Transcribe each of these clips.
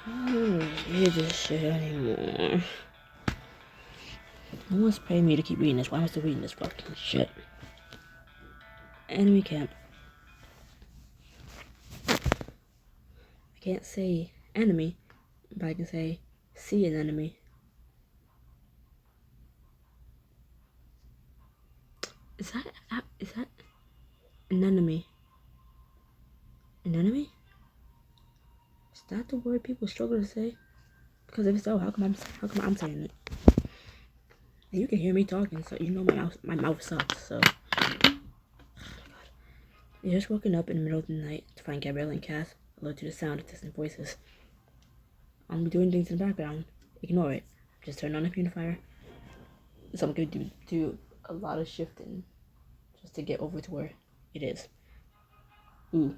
I don't read this shit anymore. No one's paying me to keep reading this. Why am I still reading this fucking shit? Enemy camp. I can't say enemy, but I can say see an enemy. Is that an enemy? An enemy? Is that the word people struggle to say? Because if so, how come I'm saying it? And you can hear me talking, so you know my mouth sucks. So you're just woken up in the middle of the night to find Gabrielle and Cass alert to the sound of distant voices. I'll be doing things in the background. Ignore it. Just turn on the unifier. So I'm gonna do a lot of shifting just to get over to where it is. Ooh,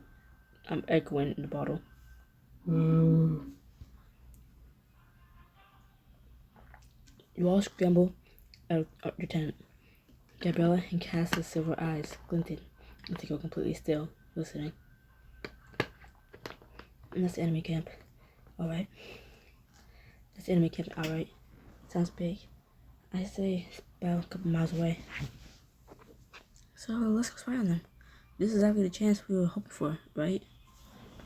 I'm echoing in the bottle. Ooh. You all scramble out of your tent. Gabriella and Cass's silver eyes glinted and they go completely still, listening. And that's the enemy camp. Alright. That's the enemy camp. Alright. Sounds big. I say it's about a couple miles away. So let's go spy on them. This is exactly the chance we were hoping for, right?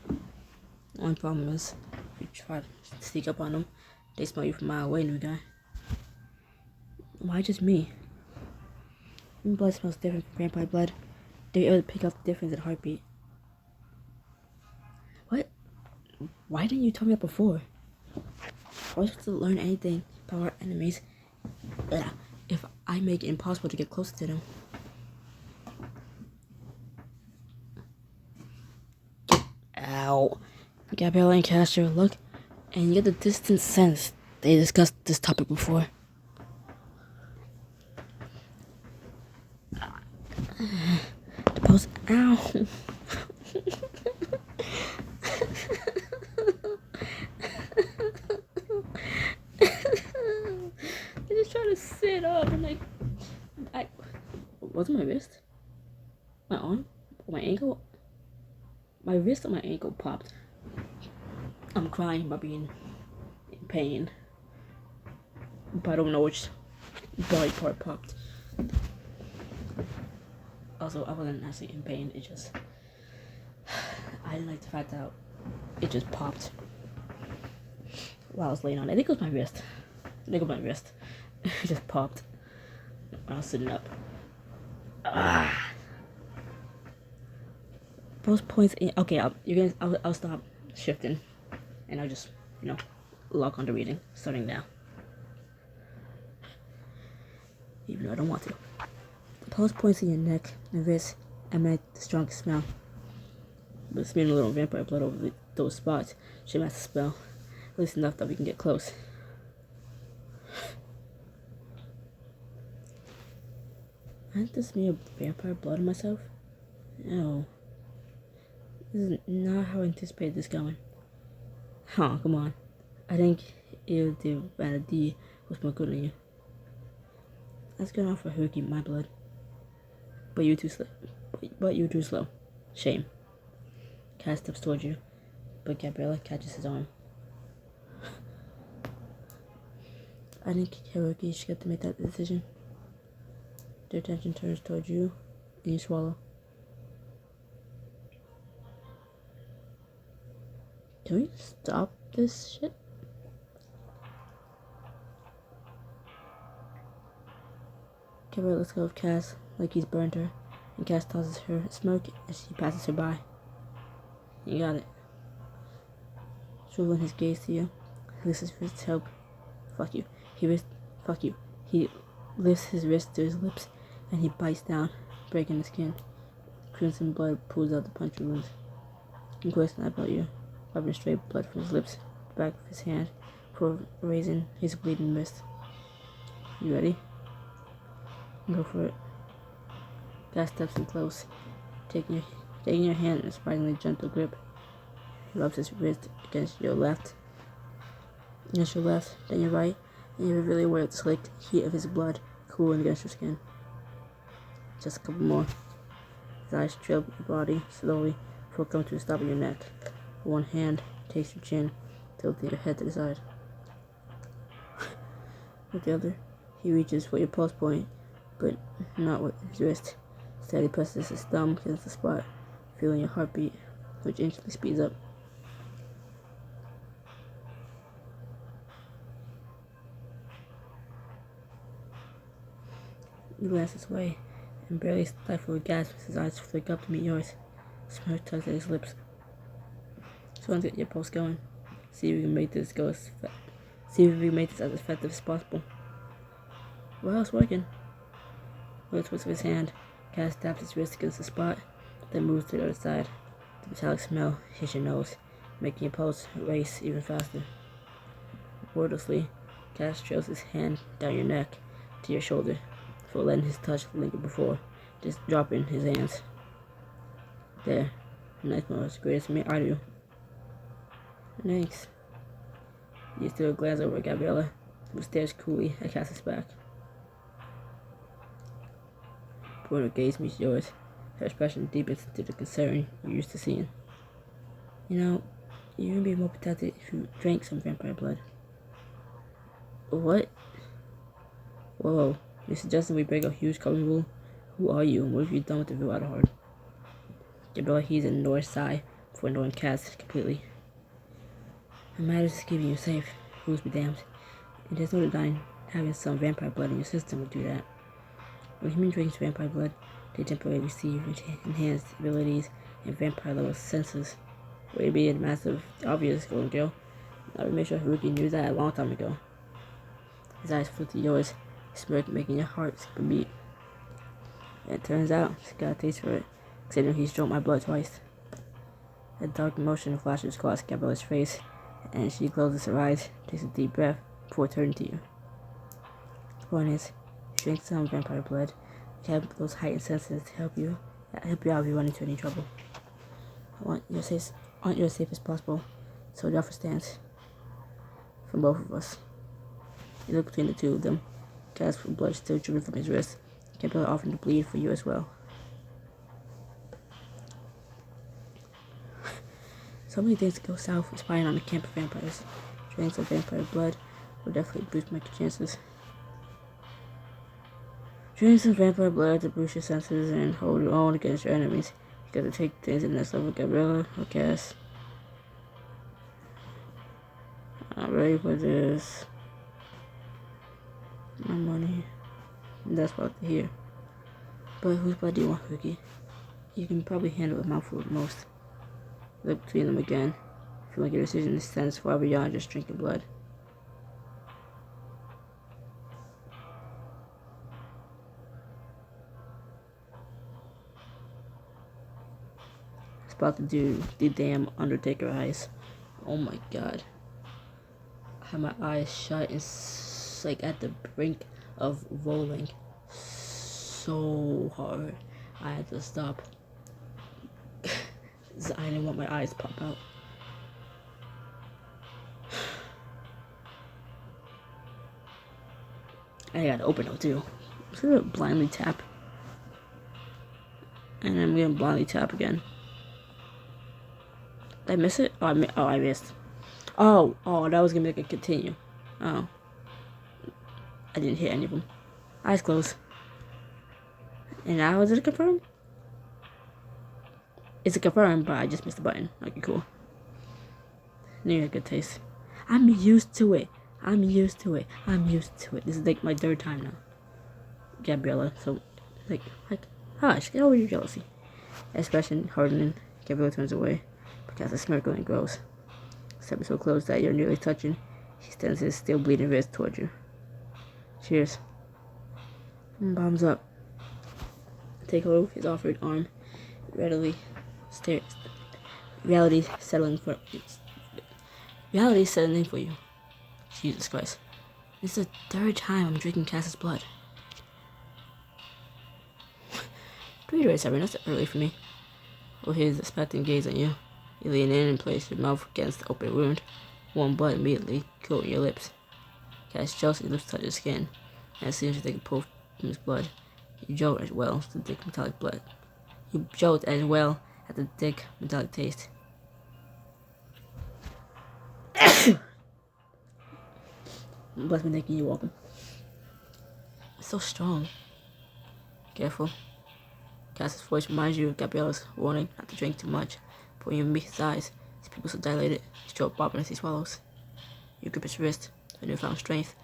The only problem is, if you try to sneak up on them, they smell you from a mile away, new guy. Why just me? Human blood smells different from vampire blood. They're able to pick up the difference in heartbeat. What? Why didn't you tell me that before? How are we supposed to learn anything about our enemies if I make it impossible to get close to them? Ow. Gabriella and Castro look, and you get the distant sense they discussed this topic before. The post. Ow. I just trying to sit up and was it my wrist? My arm? Or my ankle? My wrist or my ankle popped. I'm crying about being in pain. But I don't know which body part popped. Also, I wasn't actually in pain, it just... I didn't like the fact that it just popped while I was laying on it. I think it was my wrist. It just popped when I was sitting up. Both points in... Okay, I'll stop shifting. And I'll just, lock on to reading, starting now. Even though I don't want to. The pulse points in your neck and wrist emanate the strongest smell. But smearing a little vampire blood over those spots should match the spell. At least enough that we can get close. Aren't this mere vampire blood on myself? No. This is not how I anticipated this going. Huh, come on. I think Il de Vanity was more good than you. That's good enough for Haruki, my blood. But you're too slow. Shame. Cass steps towards you, but Gabriella catches his arm. I think Haruki should get to make that decision. Their attention turns towards you, and you swallow. Can we stop this shit? Gabriella lets go of Cass like he's burned her, and Cass tosses her smoke as he passes her by. You got it. Swiveling his gaze to you, he lifts his wrist to help. Fuck you. He lifts his wrist to his lips, and he bites down, breaking the skin. Crimson blood pools out the puncture wounds. He glares about you, wiping straight blood from his lips, the back of his hand, before raising his bleeding wrist. You ready? Go for it. Cass steps in close, taking your hand in a surprisingly gentle grip. He rubs his wrist against your left, then your right, and you're really aware of the slick heat of his blood cooling against your skin. Just a couple more. His eyes trail your body slowly before coming to a stop at your neck. One hand takes your chin, tilting your head to the side. With the other, he reaches for your pulse point, but not with his wrist. Instead, he presses his thumb against the spot, feeling your heartbeat, which instantly speeds up. He glances away and barely stifles a gasp as his eyes flick up to meet yours. Smirk tugs at his lips. So let's get your pulse going. See if we can make this as effective as possible. Well, it's working. With a twist of his hand, Cass taps his wrist against the spot, then moves to the other side. The metallic smell hits your nose, making your pulse race even faster. Wordlessly, Cass trails his hand down your neck to your shoulder, before letting his touch linger before just dropping his hands. There, nice most greatest artery. Thanks. You still glance over at Gabriella, who stares coolly at Cass's back. When her gaze meets yours, her expression deepens into the concern you're used to seeing. You know, you would be more protected if you drank some vampire blood. What? Whoa, you're suggesting we break a huge carbon rule? Who are you, and what have you done with the real Adderhard? Gabriella heaves a north sigh before ignoring Cass completely. It matters to keep you safe, rules be damned. And there's no denying having some vampire blood in your system would do that. When human drinks vampire blood, they temporarily receive enhanced abilities and vampire-level senses. Way to be a massive, obvious golden girl. I would make sure Haruki knew that a long time ago. His eyes flick to yours, smirk making your heart skip a beat. And it turns out, he's got a taste for it, considering he's drunk my blood twice. A dark emotion flashes across Gabriella's face, and she closes her eyes, takes a deep breath, before turning to you. The point is, drink some vampire blood. You have those heightened senses to help you out if you run into any trouble. I want you as safe as possible, so the offer stands. From both of us. You look between the two of them, gasp for blood still dripping from his wrist. Gabriella offering to bleed for you as well. So many things go south with spying on a camp of vampires. Drinking some vampire blood will definitely boost my chances. Drink some vampire blood to boost your senses and hold your own against your enemies. You gotta take things to the next level, Gabriella, or Cass. I'm ready for this. My money. That's what I hear. But whose blood do you want, Cookie? You can probably handle a mouthful at most. Look between them again. Feel like your decision extends far beyond just drinking blood. It's about to do the damn Undertaker eyes. Oh my god. I have my eyes shut and like at the brink of rolling so hard. I had to stop. I didn't want my eyes to pop out. I gotta open it too. I'm just gonna blindly tap. And I'm gonna blindly tap again. Did I miss it? Oh, I missed. Oh, that was gonna make it continue. Oh. I didn't hit any of them. Eyes closed. And now is it confirmed? It's a confirm, but I just missed the button. Okay, cool. Now you had good taste. I'm used to it. This is like my third time now. Gabriella, so like, hush, get over your jealousy. Expression hardening, Gabriella turns away, because the smirk only grows. Stepping so close that you're nearly touching, he extends his still bleeding wrist toward you. Cheers. Bombs up. Take hold of his offered arm. Reality settling for you. Jesus Christ. This is the third time I'm drinking Cass's blood. 3:37, that's early for me. With his expectant gaze on you, you lean in and place your mouth against the open wound. Warm blood immediately coating your lips. Cass jolts his lips touch your skin, and as soon as you take a pull from his blood, you jolt as well to the thick metallic blood. You jolt as well at the thick metallic taste. Bless me, thank you, you're welcome. It's so strong. Careful. Cass's voice reminds you of Gabrielle's warning not to drink too much. But when you meet his eyes, his pupils so dilated, his throat bobbing as he swallows. You grip his wrist, a newfound strength.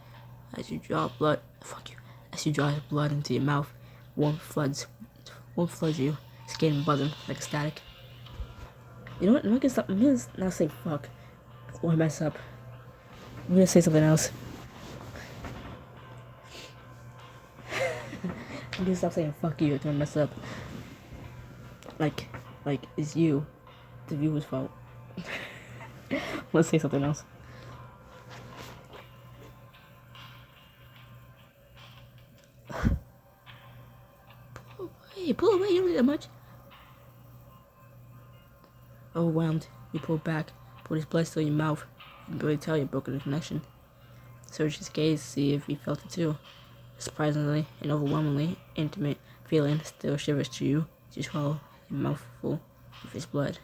As you draw his blood into your mouth, warmth floods you, skin buzzing like a static. You know what? I'm gonna not say fuck or mess up. I'm gonna say something else. I'm gonna stop saying fuck you if I mess up. Like it's you, the viewer's fault. Let's say something else. Pull away, you don't need that much. Overwhelmed, you pull back, put his blood still in your mouth. You can barely tell you're broken the connection. Search his gaze to see if he felt it too. Surprisingly and overwhelmingly intimate feeling still shivers to you as you swallow a mouthful of his blood.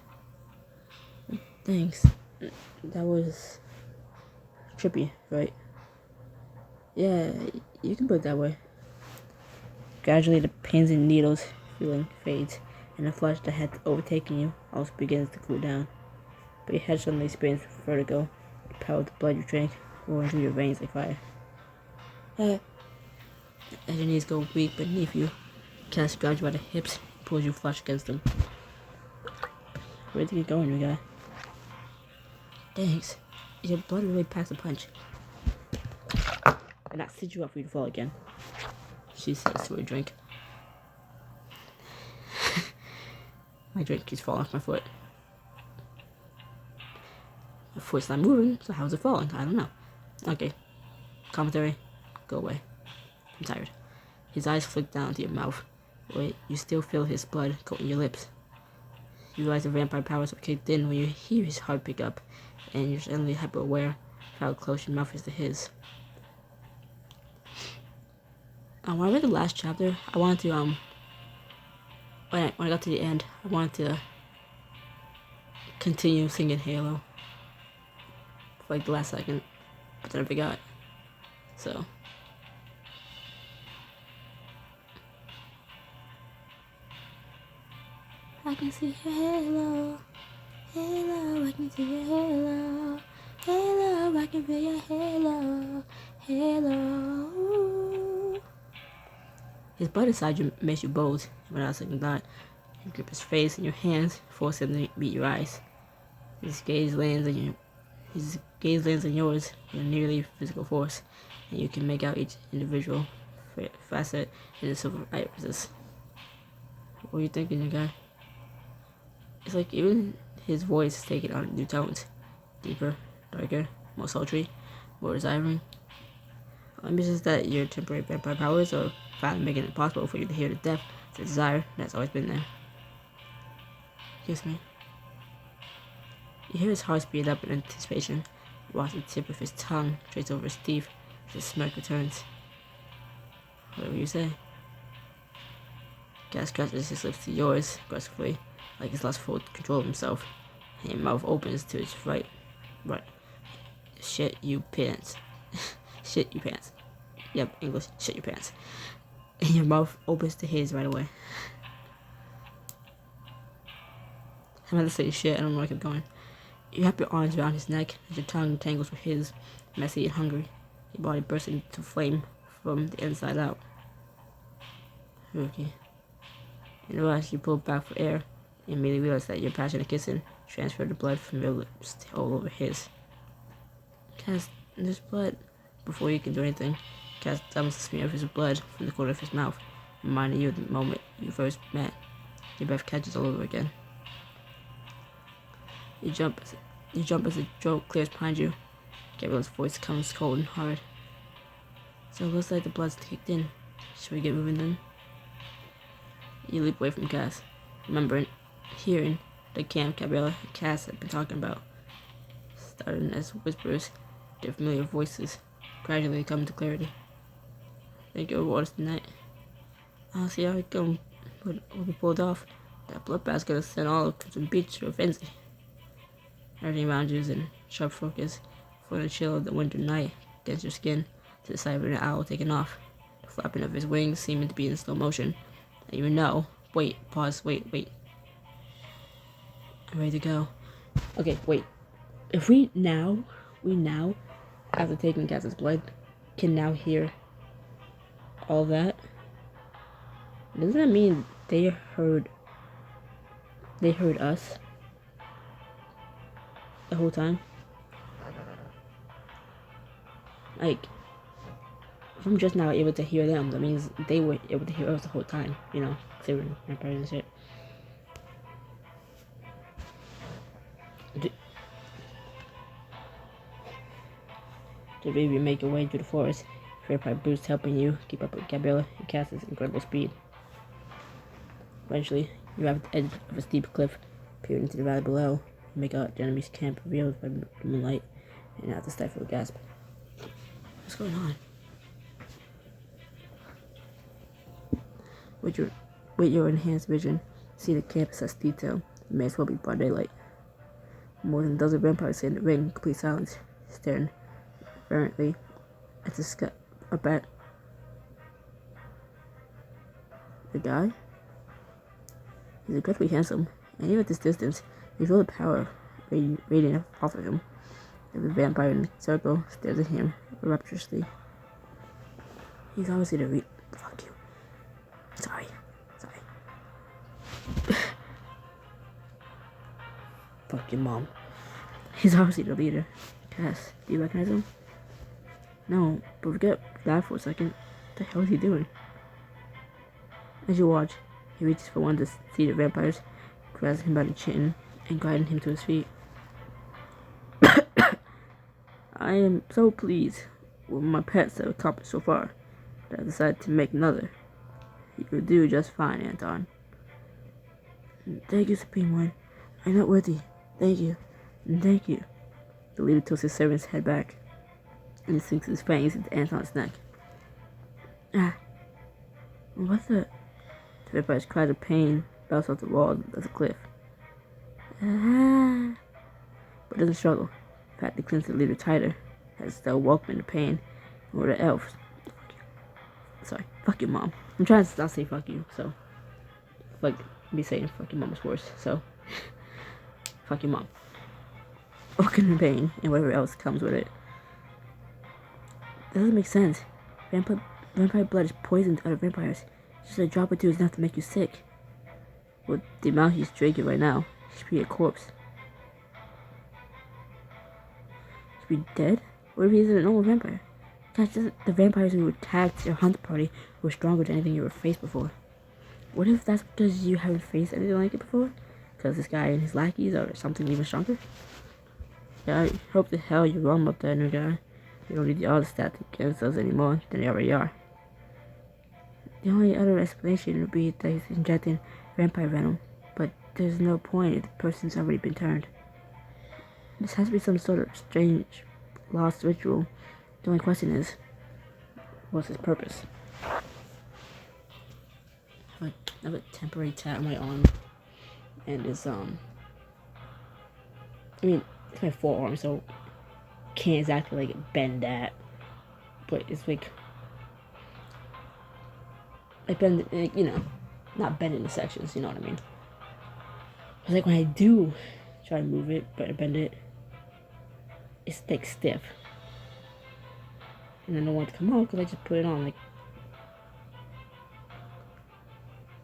Thanks. That was trippy, right? Yeah, you can put it that way. Gradually, the pins and needles feeling fades, and the flush that had overtaken you also begins to cool down. But your head suddenly spins with vertigo. The power of the blood you drank roaring through your veins like fire. As your knees go weak beneath you, Cass grabs you by the hips and pulls you flush against them. Where do you think you're going, you guy? Thanks. Your blood really packs a punch. And that set you up for you to fall again, she says to her drink. My drink keeps falling off my foot. My foot's not moving, so how's it falling? I don't know. Okay. Commentary, go away. I'm tired. His eyes flick down to your mouth. Wait, you still feel his blood coating your lips. You realize the vampire powers have kicked in when you hear his heart pick up, and you're suddenly hyper-aware of how close your mouth is to his. When I read the last chapter, I wanted to, when I got to the end, I wanted to continue singing Halo for like the last second, but then I forgot. So. I can see your halo, halo, I can see your halo, halo, I can feel your halo, halo. His blood inside you makes you bold, without second thought. You grip his face in your hands, force him to meet your eyes. His gaze lands on yours with a nearly physical force, and you can make out each individual facet in the silver irises. What are you thinking, you guy? It's like even his voice is taking on new tones. Deeper, darker, more sultry, more desiring. Maybe it's just that your temporary vampire powers are finally making it possible for you to hear the depth of the desire that's always been there. Kiss me. You hear his heart speed up in anticipation, while the tip of his tongue traces over his teeth as his smirk returns. Whatever you say. Cass scratches his lips to yours aggressively, like he's lost full control of himself, and your mouth opens to his right. Shit you pants. Shit you pants. Yep, English, shit your pants. And your mouth opens to his right away. I'm about to say shit, I don't know where I kept going. You wrap your arms around his neck as your tongue tangles with his, messy and hungry. Your body bursts into flame from the inside out. Okay. In a rush, you pull back for air and immediately realize that your passionate kissing transferred the blood from your lips all over his. Cass, there's blood. Before you can do anything, Cass dumps a smear of his blood from the corner of his mouth, reminding you of the moment you first met. Your breath catches all over again. You jump as the throat clears behind you. Gabriel's voice comes cold and hard. So it looks like the blood's kicked in. Should we get moving then? You leap away from Cass, hearing the camp Gabriella and Cass had been talking about. Starting as whispers, their familiar voices gradually come to clarity. Think your rewards tonight. I'll see how it will be pulled off. That bloodbath's gonna send all of Crimson Beach to a frenzy. Everything around you is in sharp focus, for the chill of the winter night against your skin, to the sight of an owl taking off, the flapping of his wings seeming to be in slow motion. And you know, wait, pause, wait. I'm ready to go. Okay, wait. If we now, after taking Cass's blood, can now hear all that, doesn't that mean they heard us the whole time? Like, if I'm just now able to hear them, that means they were able to hear us the whole time, you know, because they were vampires and shit. To really make your way through the forest, vampire boots helping you keep up with Gabriella and Cass's incredible speed. Eventually, you arrive at the edge of a steep cliff, peering into the valley below, and make out the enemy's camp revealed by the moonlight, and have to stifle a gasp. What's going on? With your enhanced vision, see the camp as detail. It may as well be broad daylight. More than a dozen vampires sit in the ring in complete silence, staring fervently at the sky. The guy? He's incredibly handsome, and even at this distance, you feel the power radiating off of him. Every vampire in the circle stares at him rapturously. He's obviously the fuck you. Sorry. Fuck your mom. He's obviously the leader. Cass, do you recognize him? No, but forget that for a second. What the hell is he doing? As you watch, he reaches for one of the seated vampires, grabs him by the chin, and guiding him to his feet. I am so pleased with my pets have accomplished so far that I decided to make another. You will do just fine, Anton. Thank you, Supreme One. I'm not worthy. Thank you. And thank you. The leader tilts his servant's head back, and he sinks his fangs into Anton's neck. What the? The vampire's cries of pain bounce off the wall of the cliff. But doesn't struggle. In fact, he clings the leader tighter, as though welcoming the pain, or the elves. Fuck your mom. I'm trying to not say fuck you, so. Like, me saying fuck your mom is worse, so. Fuck your mom. Welcome the pain, and whatever else comes with it. That doesn't make sense. Vampire blood is poison to other vampires. Just a drop or two is enough to make you sick. With the amount he's drinking right now, he should be a corpse. He should be dead? What if he's a normal vampire? That's just the vampires who attacked your hunt party were stronger than anything you ever faced before. What if that's because you haven't faced anything like it before? Because this guy and his lackeys are something even stronger? Yeah, I hope the hell you're wrong about that, new guy. You don't need the odds stacked against us anymore than they already are. The only other explanation would be that he's injecting vampire venom, but there's no point if the person's already been turned. This has to be some sort of strange, lost ritual. The only question is, what's his purpose? I have a temporary tat on my arm, and it's it's my forearm, so can't exactly like bend that, but it's like I bend it, not bend it into sections, you know what I mean? It's like when I do try to move it, but I bend it, it's like stiff. And I don't want it to come out because I just put it on like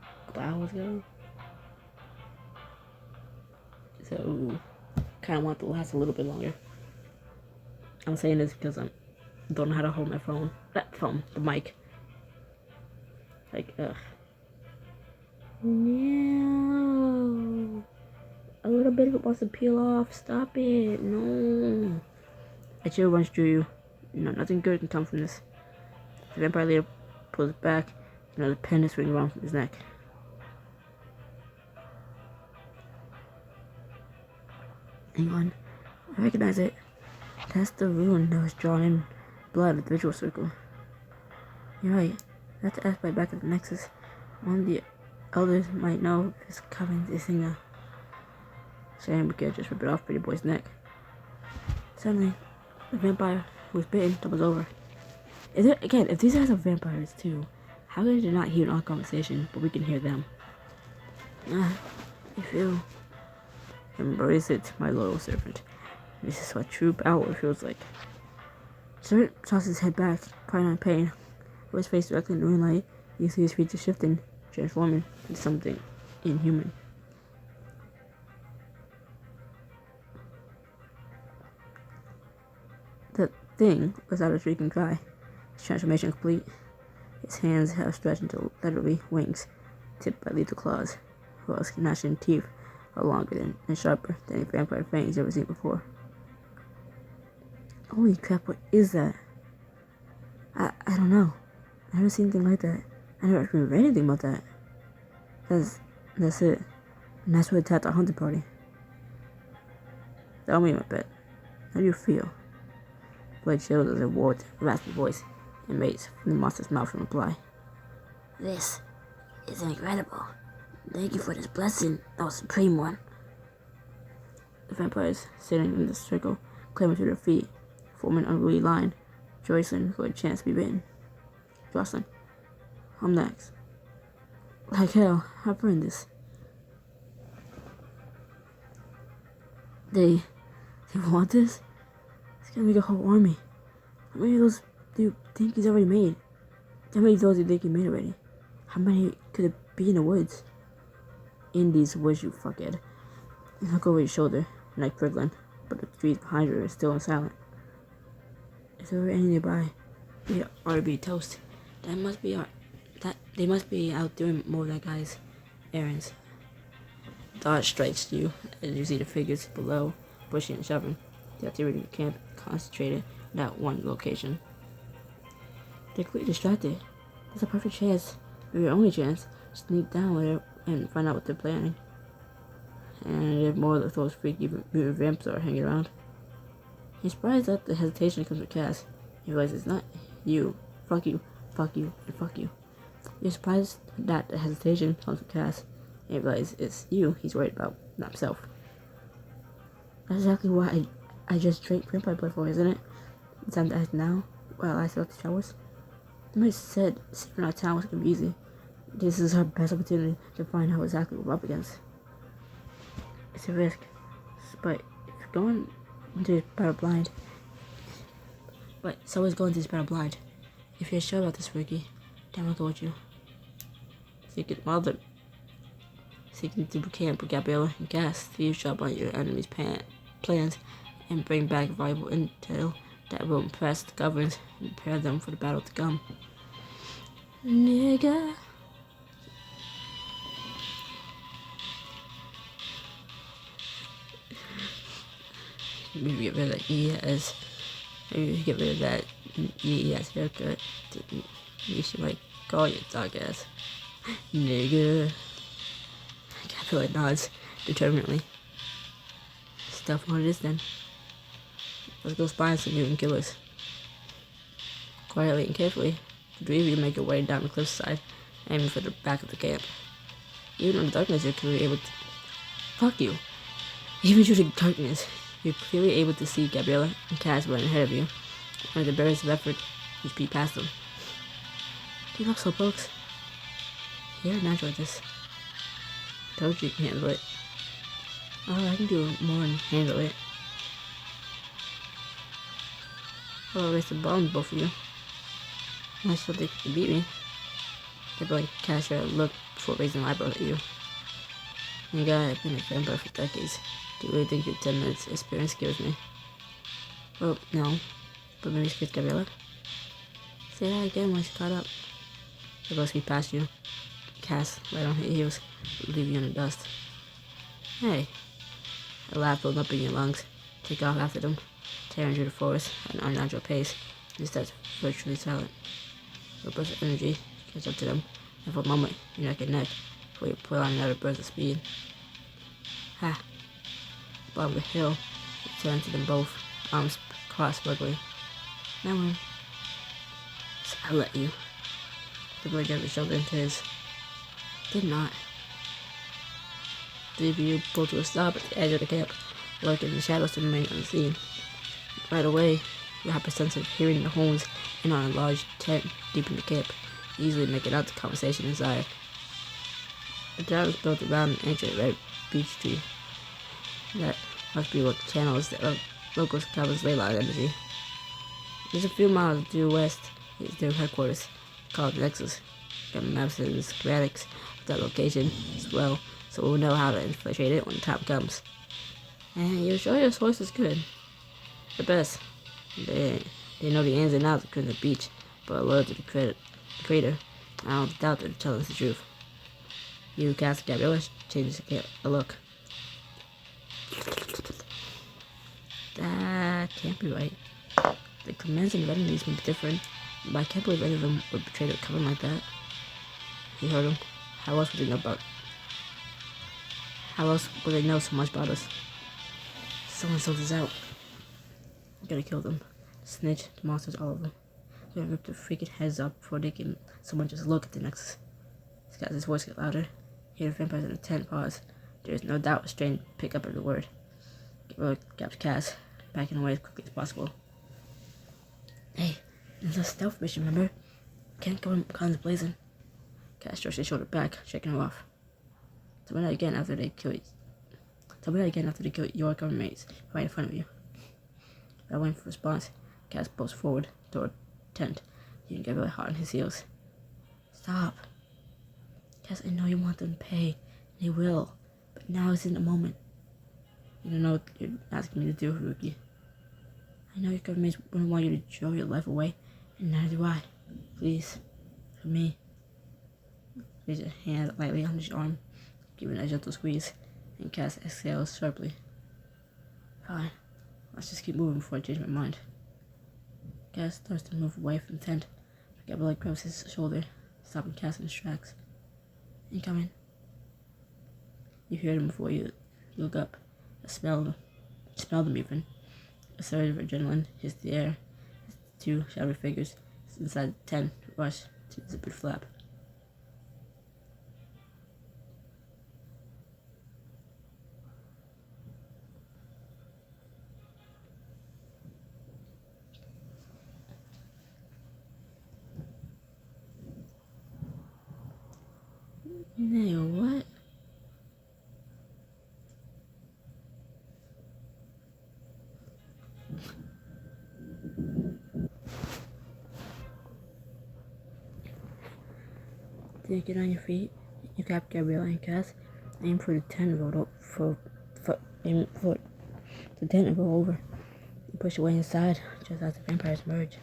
a couple hours ago. So, kind of want it to last a little bit longer. I'm saying this because I don't know how to hold my phone. The mic. Like, ugh. No. A little bit of it wants to peel off. Stop it. No. A chill runs through you. Nothing good can come from this. The vampire leader pulls back, and another pendant swings around from his neck. Hang on. I recognize it. That's the rune that was drawn in blood with the ritual circle. You're right. I have to ask my back at the Nexus. One of the elders might know if his coven is in a saying Bk just ripped off Pretty Boy's neck. Suddenly, the vampire who was bitten doubles over. If these guys are vampires too, how are they not hearing our conversation, but we can hear them? If you embrace it, my loyal servant, this is what true power feels like. Servant tosses his head back, crying in pain. With his face directly in the moonlight, you see his features shifting, transforming into something inhuman. The thing was out a shrieking cry, his transformation complete. His hands have stretched into literally wings, tipped by lethal claws, while his gnashing teeth are longer and sharper than any vampire fang he's ever seen before. Holy crap, what is that? I don't know. I haven't seen anything like that. I never even read anything about that. That's it. And that's what attacked our hunting party. Tell me, my pet. How do you feel? Blade chilled as a warped, raspy voice emanates from the monster's mouth in reply. This is incredible. Thank you for this blessing, thou supreme one. The vampires sitting in the circle clamber to their feet, forming an unruly line, joyous for a chance to be bitten. Jocelyn, I'm next. Like hell, I've earned this. They want this? It's gonna make a whole army. How many of those do you think he's already made? How many of those do you think he made already? How many could it be in the woods? In these woods, you fuckhead. You look over your shoulder, neck prickling, but the trees behind you are still silent. If there were any nearby, we'd already be toast. They must be out doing more of that guy's errands. Thought strikes you as you see the figures below, pushing and shoving. The activity of the camp concentrated in that one location. They're clearly distracted. There's a perfect chance, or your only chance, to sneak down there and find out what they're planning. And if more of those freaky mutant vamps are hanging around. He's surprised that the hesitation comes with Cass. He realizes it's not you. Fuck you, and fuck you. You're surprised that the hesitation comes with Cass. And he realizes it's you he's worried about, not himself. That's exactly what I just drank vampire blood for, isn't it? It's time to act now, while I still have the showers. Somebody said saving our town was gonna be easy. This is our best opportunity to find out exactly what we're up against. It's a risk, but if you're going into this battle blind, If you're sure about this, Ricky, then I'll go with you. Seeking to camp with Gabriella and Cass to eavesdrop on your enemy's plans and bring back valuable intel that will impress the governors and prepare them for the battle to come. Nigga. Maybe get rid of that ES. Maybe get rid of that ES haircut. You should like call your dog ass. Nigga. Gabriella nods determinedly. Stuff what it is then. Let's go spy on some mutant killers. Quietly and carefully, the three of you make your way down the cliffside, aiming for the back of the camp. Even in the darkness, you're clearly able to... Fuck you. Even through the darkness, you're clearly able to see Gabriella and Cass running ahead of you. Under the barriers of effort, you speed past them. You look so folks. You're natural at this. Told you can handle it. Oh, I can do more than handle it. I'll raise the ball on both of you. I still think you can beat me. Gabriella and Cass share a look before raising an eyebrow at you. You guy, I've been a vampire for decades. Do you really think your 10 minutes experience scares me? Well, no. But maybe scares Gabriella? Say that again when she's caught up. They'll both speed past you. Cass, right on her heels, leave you in the dust. Hey. A laugh builds up in your lungs. Take off after them, tearing through the forest at an unnatural pace. You start virtually silent. A burst of energy catch up to them, and for a moment, you're neck and neck, before you pull on another burst of speed. Ha! Bottom of the hill, you turn to them both, arms crossed bugly. Now win. So I'll let you. The blade got the shoulder into his. Did not. The you pull to a stop at the edge of the camp, lurking in the shadows to remain unseen. Right away, you have a sense of hearing the horns in on a large tent deep in the camp, easily making out the conversation inside. The town is built around an ancient red beech tree. That must be what channels the locals' cabins ley line energy. Just a few miles due west is their headquarters, called Nexus. Got maps and schematics of that location as well, so we'll know how to infiltrate it when the time comes. And you're sure your source is good? The best. They know the ins and outs of Crimson Beach, but are loyal to the crater. I don't doubt they're telling us the truth. You cast Gabriella changes a look. That can't be right. The commands and enemies may be different, but I can't believe any of them would betray their coven like that. You heard him. How else would they know so much about us? Someone sold us out. We gotta kill them. Snitch, the monsters, all of them. We gotta rip their freaking heads off before they can someone just look at the Nexus. His voice get louder. Hear the vampires in the tent pause. There is no doubt a strain pick up every word. Gabriella grabs Cass, backing away as quickly as possible. Hey, it's a stealth mission, remember? Can't go in guns blazing. Cass stretched his shoulder back, shaking her off. Tell me that again after they kill your government mates right in front of you. Without waiting for a response, Cass pulls forward toward the tent. He can get really hot on his heels. Stop. Cass, I know you want them to pay, and they will, but now isn't the moment. You don't know what you're asking me to do, rookie. I know your government wouldn't want you to throw your life away, and neither do I. Please, for me. Raise your hand lightly on his arm, giving a gentle squeeze, and Cass exhales sharply. Fine, let's just keep moving before I change my mind. Cass starts to move away from the tent, but Gabriella grabs his shoulder, stopping Cass in his tracks. Incoming. You hear them before you look up. I smell them even. A surge of adrenaline hits the air. Two shadowy figures inside the tent rush to the zippered flap. Nay, what? Then get on your feet. You grab Gabriella and Cass. Aim for the tent and roll aim for the tent and roll over. You push away inside just as the vampires merge.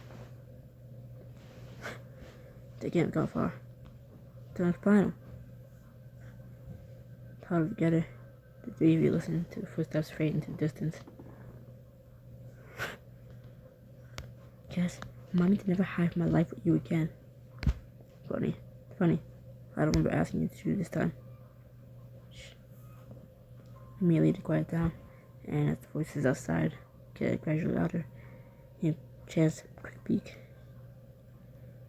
They can't go far. Don't find them. Huddled together, the three of you listen to the footsteps fade into the distance. Cass, remind me to never hide my life with you again. Funny. I don't remember asking you to do this time. Shh. Immediately to quiet down, and as the voices outside get gradually louder, you chance a quick peek.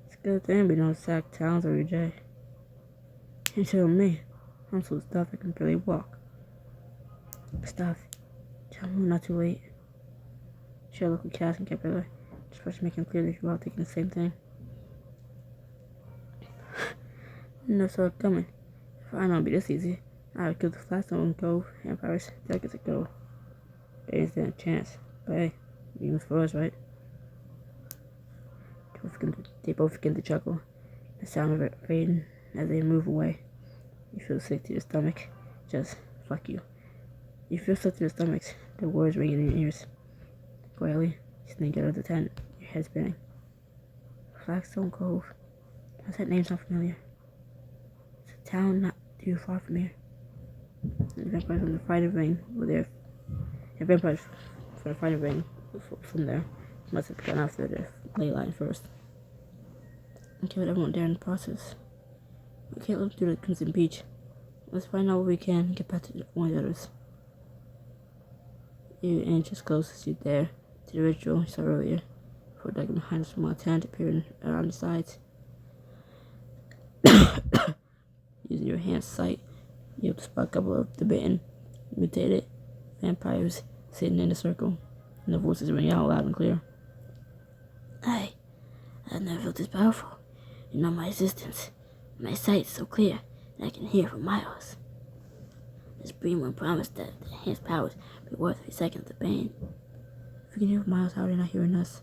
It's a good thing we don't sack towns every day. You tell me. I'm so stuffed I can barely walk. Stuffed. Tell me we're not too late. Share a look with Cass and Gabriella. Just first making clear that you're all thinking the same thing. No saw it coming. If I know it'd be this easy, I would kill the Flagstone Cove vampires. Delegates would go. They didn't stand a chance. But hey, even for us, right? They both begin to chuckle. The sound of it fading as they move away. You feel sick to your stomach. Just, fuck you. You feel sick to your stomachs. The words ringing in your ears. Quietly, you sneak out of the tent, your head spinning. Flagstone Cove. Does that name sound familiar? It's a town not too far from here. And the vampires from the fighting ring were there. The vampires from the fighting ring from there must have gone after the ley line first. And killed everyone there in the process. We can't live through the Crimson Beach. Let's find out what we can and get back to one of the others. You inch as close as you dare to the ritual you saw earlier, before ducking behind a small tent appearing around the sides. Using your hand's sight, You have to spot a couple of the bitten, mutated vampires sitting in a circle, and the voices ring out loud and clear. I've never felt this powerful. You know my existence. My sight is so clear that I can hear for miles. This Bk1 promised that the enhanced powers be worth every second of the pain. If you can hear for miles, how are they not hearing us?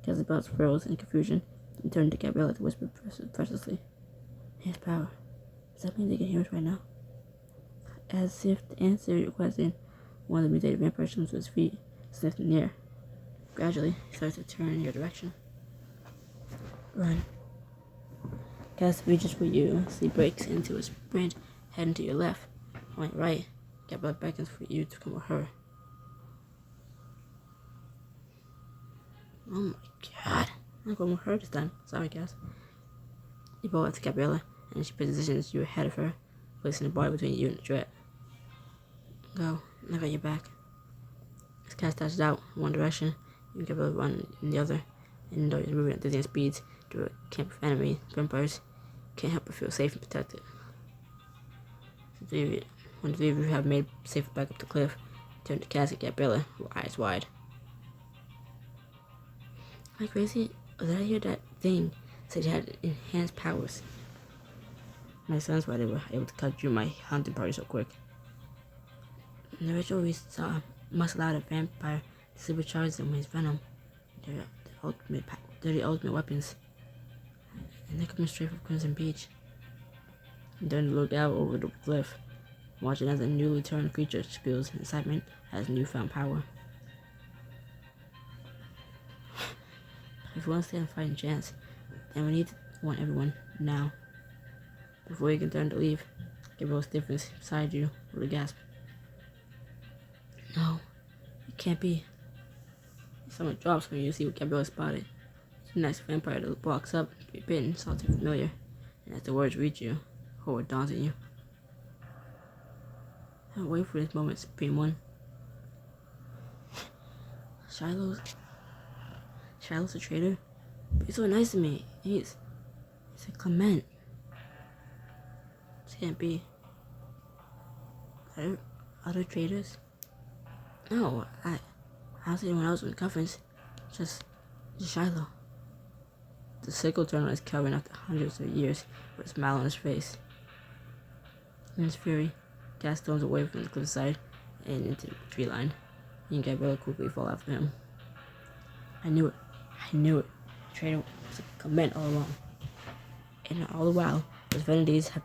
Jezebel's froze in confusion and turned to Gabriella to whisper preciously. Enhanced power. Does that mean they can hear us right now? As if to answer your question, one of the mutated vampires jumps to his feet, sniffed in the air. Gradually, he starts to turn in your direction. Run. Cass reaches for you as he breaks into a sprint, heading to your left. On your right, Gabriella beckons for you to come with her. Oh my god. I'm not going with her this time. Sorry, Cass. You bow up to Gabriella, and she positions you ahead of her, placing the bar between you and the threat. Go. I got your back. As Cass dashes out in one direction, you and Gabriella run in the other, and though you're moving at dizzying speeds through a camp of enemy vampires, you can't help but feel safe and protected. When the three of you have made safe back up the cliff, turn to Cass and Gabriella, with eyes wide. Am I crazy? Or did I hear that thing said you had enhanced powers? Makes sense why they were able to cut through my hunting party so quick. In the ritual we saw must allow the vampire to supercharge them with his venom. They're the ultimate weapons. And they're coming straight from Crimson Beach. And during the lookout over the cliff, watching as a newly turned creature spills excitement as newfound power. If we want to stand a fighting chance, then we need to warn everyone now. Before you can turn to leave, Gabriel stiffens beside you with a gasp. No, it can't be. Someone drops when you see what Gabriel spotted. The next vampire that walks up to be bitten saw too familiar, and as the words reach you, horror dawns on you. I've waited for this moment, Bk1. Shiloh's a traitor? But he's so nice to me. He's a Clement. This can't be. Other traitors? No, I don't see anyone else with cuffins. Just Shiloh. The sickle turned on his covering after hundreds of years with a smile on his face. In his fury, Cass storms away from the cliffside and into the tree line. He and Gabriella quickly fall after him. I knew it. The traitor was a Clement all along. And all the while, those vanities had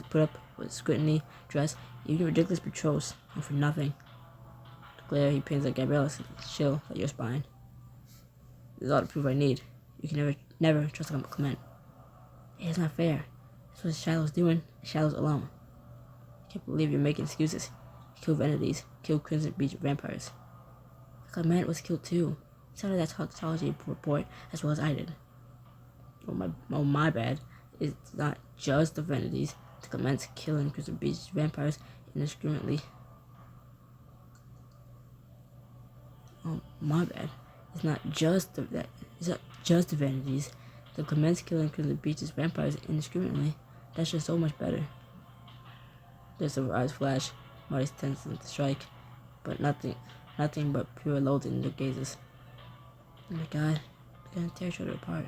put up with scrutiny, dress, even ridiculous patrols, and for nothing. The glare he pins at Gabriella chill at your spine. This is all the proof I need. You can never trust a Clement. It's not fair. That's what Shiloh's doing, and Shiloh's alone. I can't believe you're making excuses. He killed vanities, killed Crimson Beach vampires. Clement was killed too. He saw that toxicology report as well as I did. My bad. It's not just the vanities. The Clement's killing Crimson Beach vampires indiscriminately. Oh, my bad. It's not just the vanities. The Clement's killing Crimson Beach's vampires indiscriminately. That's just so much better. Their silver eyes flash, Marty's tense to strike, but nothing but pure loathing in their gazes. Oh my god, they're gonna tear each other apart.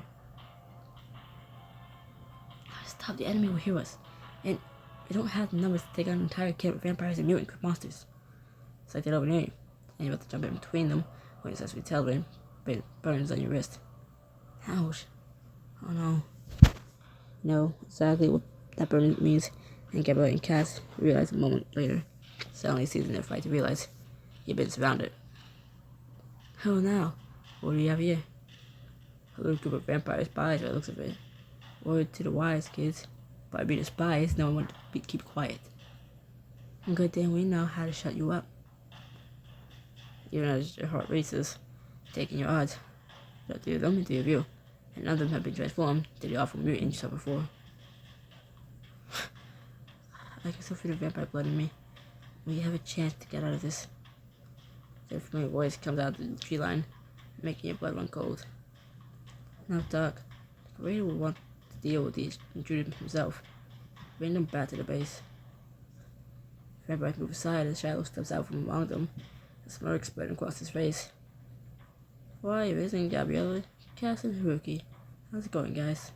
Stop, the enemy will hear us, and we don't have the numbers to take out an entire camp of vampires and mutant monsters. It's like they're over near you, and you're about to jump in between them when your sensory tailwind burns on your wrist. Ouch. Oh no. You know exactly what that burn means, and Gabriel and Cass realize a moment later, suddenly seizing their fight to realize you've been surrounded. Oh now, what do you have here? A little group of vampire spies by the looks of it. Word to the wise, kids. By being a spies, no one wanted to keep quiet. And good thing we know how to shut you up. Even as your heart races, taking your odds. There are three of them and three of you, and none of them have been transformed to the awful mutant you saw before. I can still feel the vampire blood in me. We have a chance to get out of this. Their familiar voice comes out of the tree line, making your blood run cold. Now, Doc, the creator would want to deal with these intruders himself. Bring them back to the base. The vampire moves aside as Shiloh steps out from among them, a smirk spreading across his face. Why, isn't Gabriella? Cass and Haruki. How's it going, guys?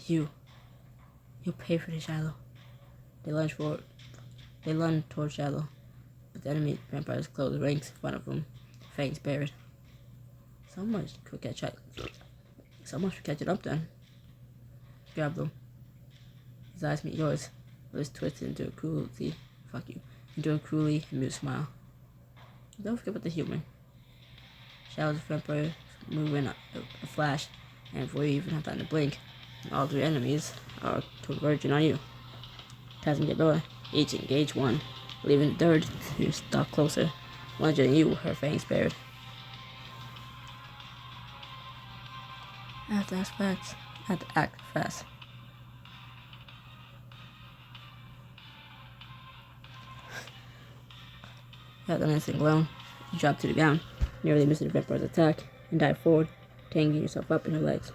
You'll pay for this, Shiloh. They lunge toward Shiloh, but the enemy vampires close ranks in front of them, fangs bared. Someone should catch it up then. Grab them. His eyes meet yours, lips twisted into a cruelly amused smile. Don't forget about the human. Shallow's vampire move in a flash, and before you even have time to blink, all three enemies are converging on you. Taz and Gabriella each engage one, leaving the third to stalk closer, lunging at you with her fangs bared. I have to act fast. Without an instant alone, you drop to the ground, nearly missing the vampire's attack, and dive forward, tangling yourself up in her legs.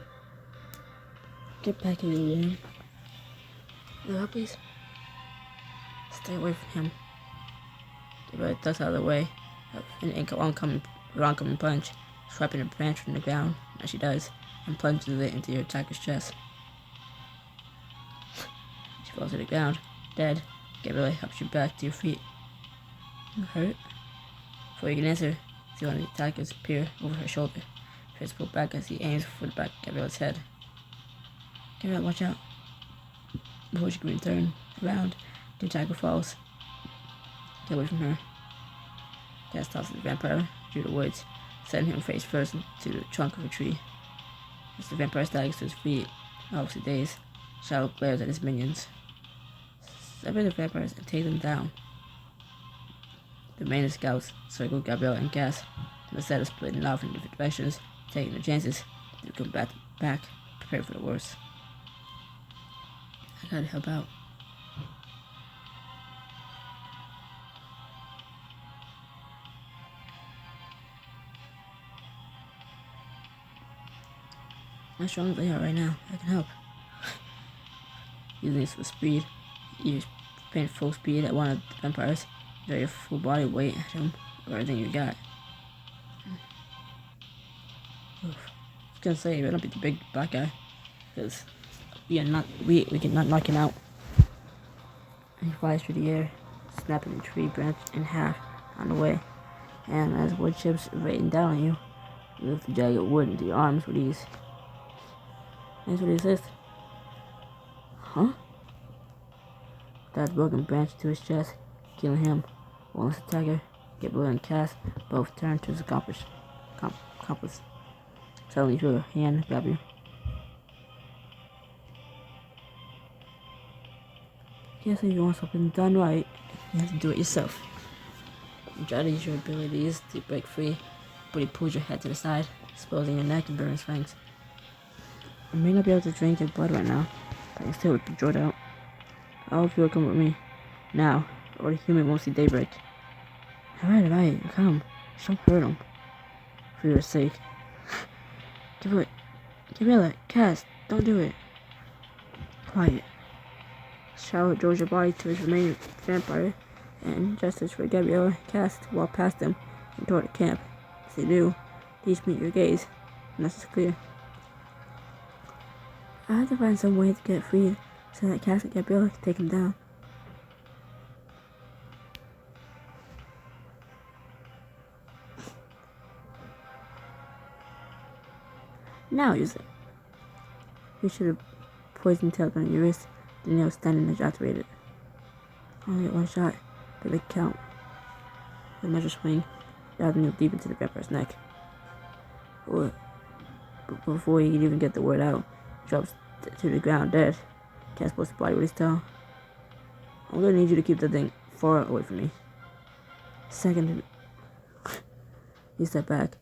Get back in the room. No, please. Stay away from him. Gabriella ducks out of the way, an oncoming punch, swiping a branch from the ground, as she does, and plunges it into your attacker's chest. She falls to the ground, dead. Gabriella helps you back to your feet. You hurt? Before you can answer, see one of the attackers peer over her shoulder. Fist pulled back as he aims for the back of Gabriella's head. Gabriella, watch out. Before she can turn around, the attacker falls. Get away from her. Cass tosses the vampire through the woods, sending him face first into the trunk of a tree. As the vampire staggers to his feet, obviously dazed, Shadow glares at his minions. Separate the vampires and take them down. The remaining scouts circle Gabriella and Cass, and instead of splitting off in different directions, taking their chances, they come back, prepared for the worst. I gotta help out. How strong they are right now. I can help. Using this with speed, you sprint full speed at one of the vampires. Draw your full body weight at him, or everything you got. Oof. I was gonna say, you better not be the big black guy, because we cannot knock him out. And he flies through the air, snapping the tree branch in half on the way. And as wood chips rain down on you, you lift the jagged wood into your arms with ease. Thanks for the assist. Huh? That's broken branch to his chest, killing him. While his attacker, Gabriella and Cass, both turn to his accomplice. Suddenly you feel a hand grab you. Guess if you want something done right, you have to do it yourself. You try to use your abilities to break free, but he pulls your head to the side, exposing your neck and burning his fangs. I may not be able to drink your blood right now, but I can still rip the joint out. I hope you'll come with me. Now, or the human won't see daybreak. Alright, come. Just don't hurt him. For your sake. Gabriella, Cass, don't do it. Quiet. Charlotte draws your body to his remaining vampire, and gestures for Gabriella and Cass to walk past them and toward the camp. As they do, these meet your gaze, and this is clear. I have to find some way to get free so that Cass and Gabriella can take him down. Now use it. You should have poisoned tail on your wrist, the nail standing as activated. Only get one shot, but they count. The measure swing, dive the nail deep into the vampire's neck. But before he can even get the word out, drops to the ground dead. Cass pulls the body with his tail. I'm gonna need you to keep that thing far away from me. Second, you step back,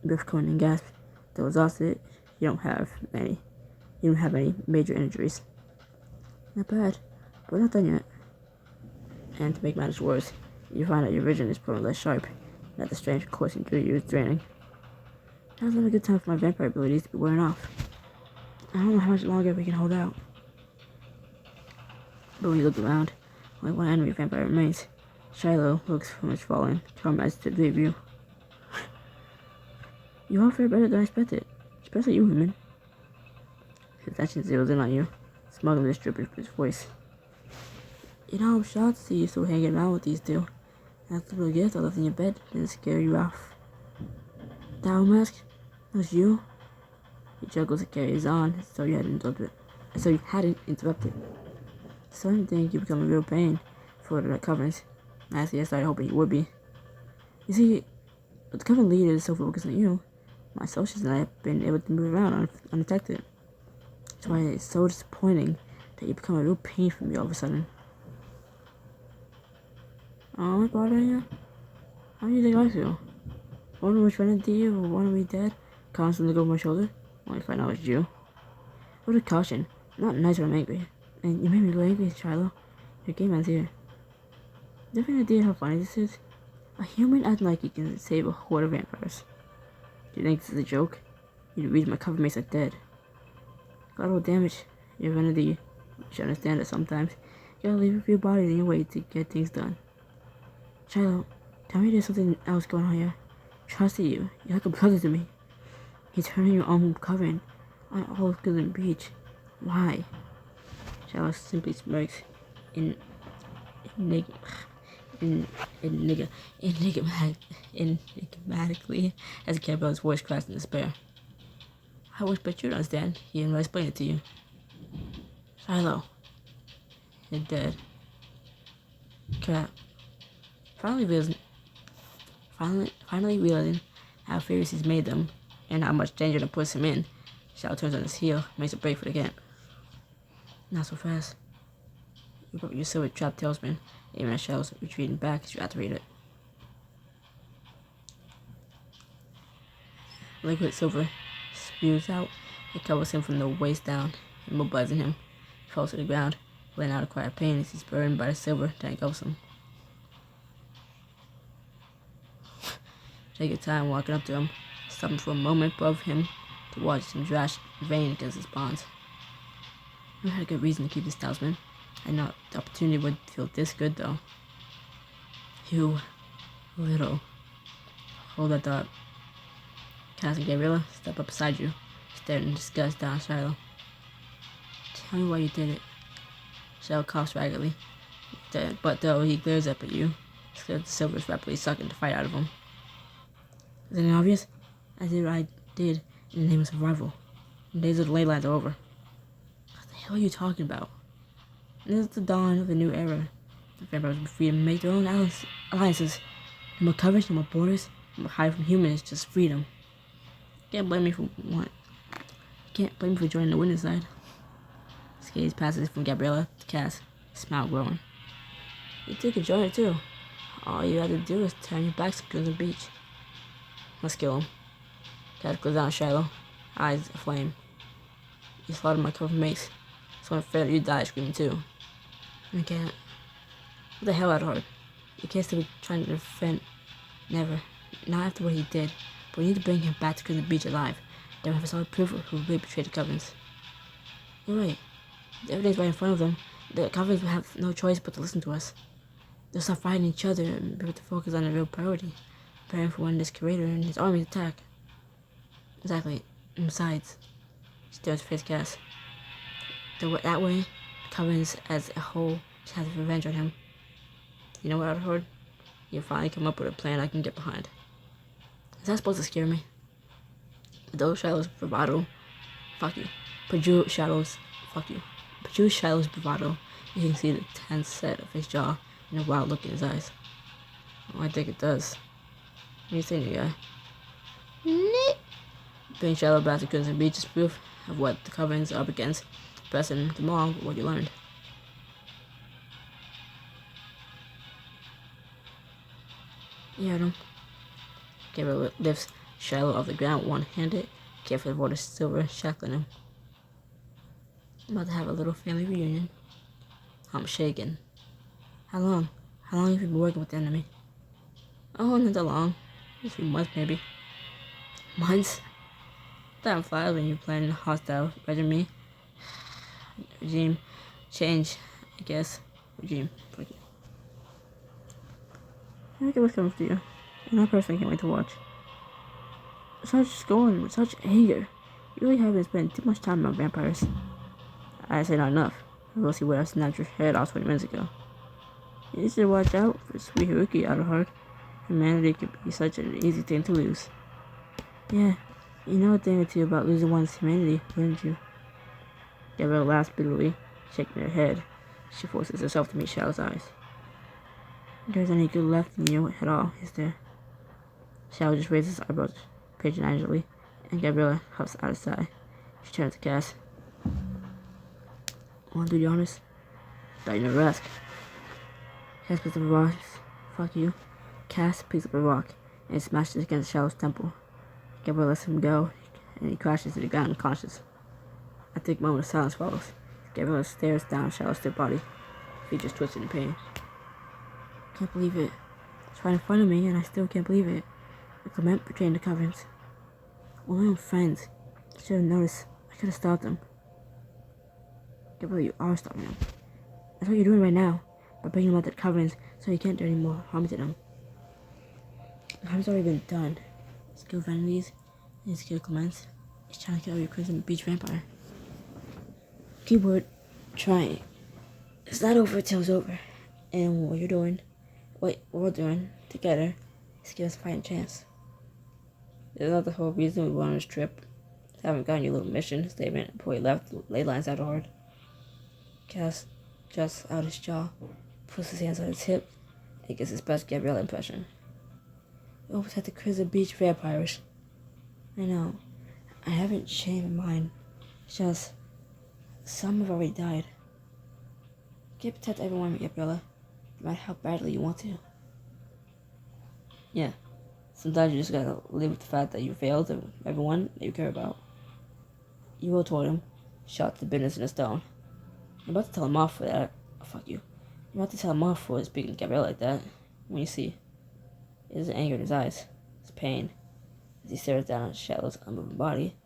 breath coming and gasp. Though exhausted, you don't have any major injuries. Not bad, but not done yet. And to make matters worse, you find out your vision is proving less sharp, and that the strange coursing through you is draining. Now's not a good time for my vampire abilities to be wearing off. I don't know how much longer we can hold out. But when you look around, Only one enemy vampire remains. Shiloh looks from his fallen, traumatized to leave you. You all fare better than I expected, especially you, women. His attention zeroes in on you, smugness dripping from his voice. You know, I'm shocked to see you still hanging around with these two. That little gift I left in your bed didn't scare you off. That old mask? That was you? He juggles and carries on as though you hadn't interrupted. So I didn't think you'd become a real pain for the Covenant. Honestly, I started hoping you would be. You see, the Covenant leader is so focused on you, my associates and I have been able to move around undetected. That's why it's so disappointing that you become a real pain for me all of a sudden. Oh, am I bothering you? How do you think I feel? Wonder which one of you or one of me dead? Constantly look over my shoulder, only find out it's you. What a caution. I'm not nice when I'm angry. And you made me go angry, Shiloh. Your game man's here. Do you have any idea how funny this is? A human acting like he can save a horde of vampires. Do you think this is a joke? You'd read my cover mates are dead. Collateral damage. You're vanity. You should understand that sometimes you gotta leave a few bodies in your way to get things done. Shiloh, tell me there's something else going on here. Trusted you. You're like a brother to me. You're turning your own Covenant on all of Golden Beach. Why? Shiloh simply smirks enigmatically as Gabriel's voice cracks in despair. I wish but you'd understand. He didn't explain it to you. Shiloh. You're dead. Crap. Finally realizing how furious he's made them and how much danger it puts him in, Shiloh turns on his heel, makes a break for the camp. Not so fast. You broke your silver trap tailspin, aiming at Shillow's retreating back as you activate it. Liquid silver spews out. It covers him from the waist down, immobilizing him. He falls to the ground, letting out a cry of pain as he's burned by the silver that engulfs him. Take your time walking up to him, stopping for a moment above him to watch him thrash in vain against his bonds. You had a good reason to keep this talisman. I know the opportunity would feel this good, though. You little. Hold that thought. Cass and Gabriella step up beside you, staring in disgust down Shiloh. Tell me why you did it. Shiloh coughs raggedly, but though he glares up at you, the silver is rapidly sucking the fight out of him. Isn't it obvious? I did what I did in the name of survival. The days of the ley lines are over. What the hell are you talking about? This is the dawn of a new era. The vampires will be free to make their own alliances. No more coverage, no more borders, no more hide from humans, just freedom. Can't blame me for what? Can't blame me for joining the winning side. His gaze passes from Gabriella to Cass, smile growing. You two could join it too. All you had to do is turn your backs to the beach. Let's kill him. Cass goes down Shiloh, eyes aflame. You slaughtered my cover mates. It's unfair that you die screaming too. I can't. What the hell, Edward? You can't still be trying to defend. Never. Not after what he did. But we need to bring him back to the beach alive. Then we have solid proof of who really betrayed the Covenants. You're right. The evidence right in front of them. The Covenants will have no choice but to listen to us. They'll stop fighting each other and be able to focus on the real priority. Preparing for when this curator and his army attack. Exactly. And besides, he stares face Cass. That way, the Covenants as a whole just has revenge on him. You know what I've heard? You finally come up with a plan I can get behind. Is that supposed to scare me? Those Shadow's bravado, fuck you. Purdue Shadow's, fuck you. Purdue Shadow's bravado, you can see the tense set of his jaw and the wild look in his eyes. Oh, I think it does. What do you think, guy? Being Shadow back to Crimson Beach is proof of what the Covenants are up against, pressing them on with what you learned. You heard him. Gabriel lifts Shiloh off the ground one-handed, carefully avoid the silver shackling him. I'm about to have a little family reunion. I'm shaking. How long? How long have you been working with the enemy? Oh, not that long. A few months, maybe. Months? Time flies when you're planning a hostile regime change, I guess. regime. Fuck you. I think it was coming to you. And I personally can't wait to watch. Such scorn with such anger. You really haven't spent too much time on vampires. I say not enough. We'll see where I snapped your head off 20 minutes ago. You need to watch out for sweet Haruki out of heart. Humanity could be such an easy thing to lose. Yeah, you know a thing or two about losing one's humanity, wouldn't you? Gabrielle laughs bitterly, shaking her head. She forces herself to meet Shadow's eyes. There's any good left in you at all, is there? Shadow just raises eyebrows patronizingly, and Gabriella huffs out a sigh. She turns to Cass. Want to do the honors? Thought you never ask. Cass picks up a rock. Fuck you. Cass picks up a rock and smashes against Shadow's temple. Gabriel lets him go, and he crashes to the ground unconscious. A thick moment of silence follows. Gabriel stares down Shadow's stiff body, features twisted in pain. Can't believe it. It's right in front of me, and I still can't believe it. Clement betraying the Covenants. Well, my own friends. I should have noticed. I could have stopped them. Gabriel, you are stopping them. That's what you're doing right now, by bringing them out the Covenants so you can't do any more harm to them. The harm's already been done. Let's kill Vanities, and let's kill Clements. He's trying to kill your Crimson Beach vampire. Keyword, trying. It's not over till it's over. And what we're doing together is give us a fighting chance. Is that the whole reason we went on this trip? I haven't gotten your little mission statement before we left the ley lines out hard. Cass just out his jaw, puts his hands on his hip, and gets his best Gabrielle impression. We always had the Crimson Beach vampires. I know. I haven't changed my mind. It's just some have already died. You can't protect everyone, Gabriella, no matter how badly you want to. Yeah. Sometimes you just gotta live with the fact that you failed everyone that you care about. You will toward him, shot the bitterness in the stone. I'm about to tell him off for that. Oh, fuck you. I'm about to tell him off for speaking to Gabrielle like that. When you see, there's anger in his eyes. It's pain. As he stares down at Shadow's unmoving body,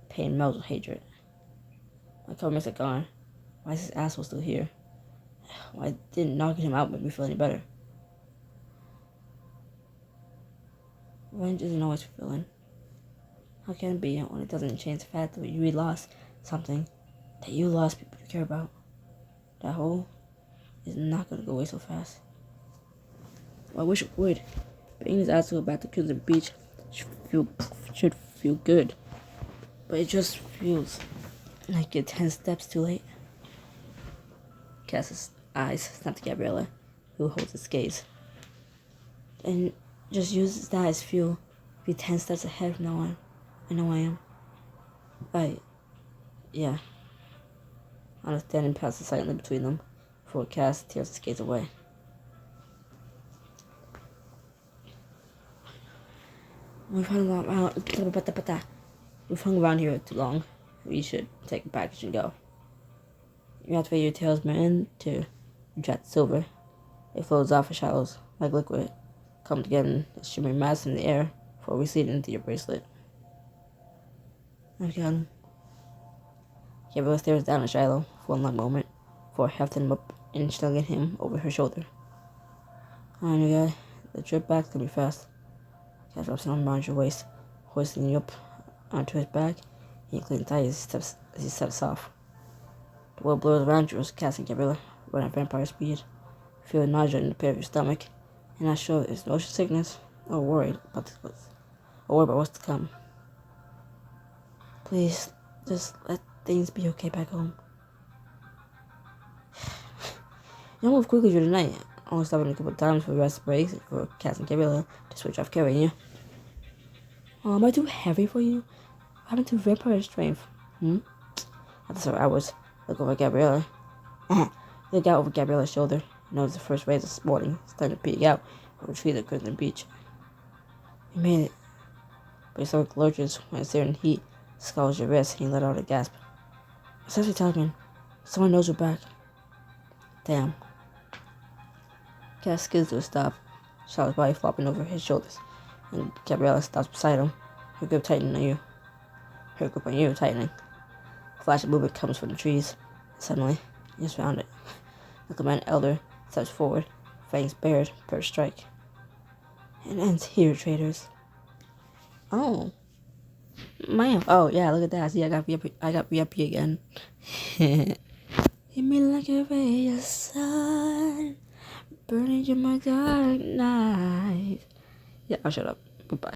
pain melts with hatred. My comments are gone. Why is this asshole still here? Why didn't knocking him out make me feel any better? Revenge isn't always fulfilling. How can it be when it doesn't change the fact that you lost something, that you lost people you care about? That hole is not gonna go away so fast. Well, I wish it would. Bringing his asshole back to Crimson Beach should feel good. But it just feels like it's 10 steps too late. Cass's eyes snap to Gabriella, who holds his gaze. And just uses that as fuel. Be 10 steps ahead from now on. I know I am. Yeah. Understanding passes silently between them, before Cass tears his gaze away. We've hung around here too long. We should take a package and go. You activate your talisman to attract silver. It flows off of shadows like liquid, come together in a shimmering mass in the air before receding into your bracelet. I've got him. Gabrielle stares down at Shiloh for one long moment before hefting him up and slinging him over her shoulder. Alright, new guy. The trip back's gonna be fast. Cass wraps an arm around your waist, hoisting you up onto his back. He clings tight as he steps off. The world blurs around you as Cass and Gabriella run at vampire speed. Feel nausea in the pit of your stomach, and not sure there's motion sickness or worried about what's to come. Please, just let things be okay back home. You don't move quickly through the night, only stopping a couple of times for rest breaks for Cass and Gabriella to switch off carrying you. Oh, am I too heavy for you? What happened to vampire strength? After several hours, look over Gabriella. Look out over Gabriella's shoulder. Notice the first rays of morning starting to peek out from a tree that Crimson Beach. You made it. But your stomach lurches when a certain heat scalds your wrist and you let out a gasp. Essentially talking, someone knows you're back. Damn. Cass skids to a stop, Charlotte's body flopping over his shoulders, and Gabriella stops beside him, her grip tightening on you. Her grip on you tightening. A flash of movement comes from the trees, and suddenly, you're surrounded. The command elder steps forward, fangs bared, first strike. And ends here, traitors. Oh. Man. Oh, yeah, look at that. See, I got VIP again. Hit me like a ray of sun, burning in my dark night. Yeah, I'll shut up. Goodbye.